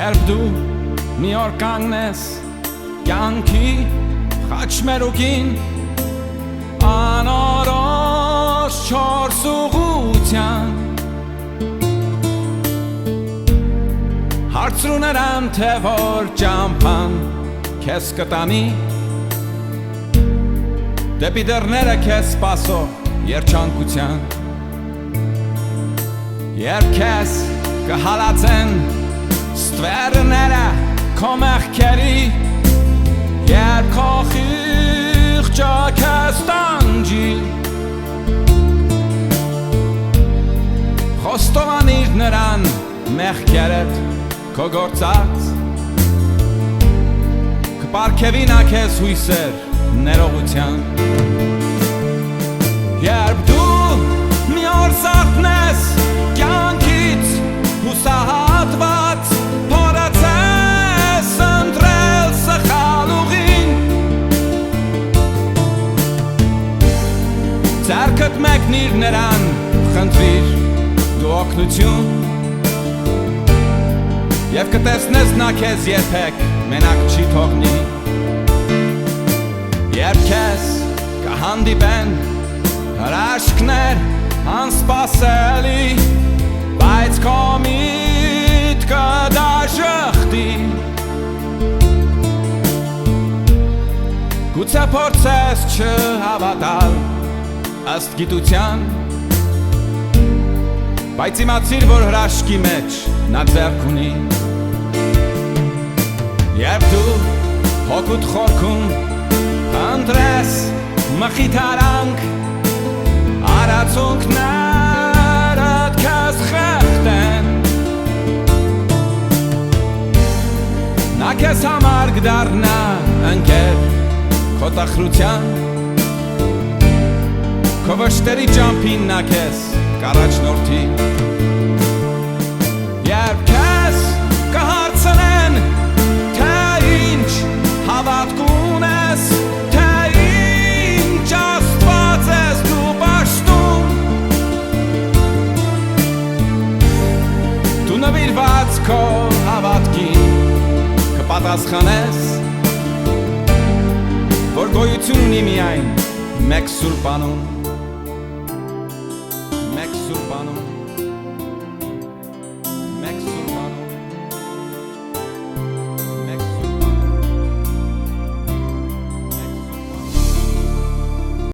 Երբ դու մի օր կանգնես կյանքի խաչմերուկին անորոշ չորս ուղղության հարցրու նրան թե որ ճամփան քեզ կտանի դեպի դռները քեզ սպասող երջանկության երբ քեզ կհալածեն ստվերները քո մեղքերի երբ քո խիղճը քեզ տանջի խոստովանիր նրան մեղքերդ քո գործած կպարգևի նա քեզ հույսեր ներողության երբ դու մի օր զարթնես կյանքից հուսահատված փորացես ընտրել սխալ ուղին ձեռքդ մեկնիր նրան խնդրիր դու օգնություն և կտեսնես նա քեզ երբեք մենակ չի թողնի երբ քեզ կհանդիպեն հրաշքներ անսպասելի բայց քո միտքը դաշախտի գուցե փորձես չհավատալ ըստ գիտության բայց իմացիր որ հրաշքի մեջ նա ձեռք ունի երբ դու հոգուտ խորքում ընտրես մխիթարանք արածունքներդ քեզ խեղդեն նա քեզ համար կդառնա ընկեր քո տխրության քո վշտերի ճամփին նա քեզ կառաջնորդի երբ քեզ կհարցնեն թե ինչ հավատք ունես թե ինչ Աստված ես դու պաշտում դու նվիրված քո հավատքին կպատասխանես որ գոյություն ունի միայն մեկ Սուրբ անուն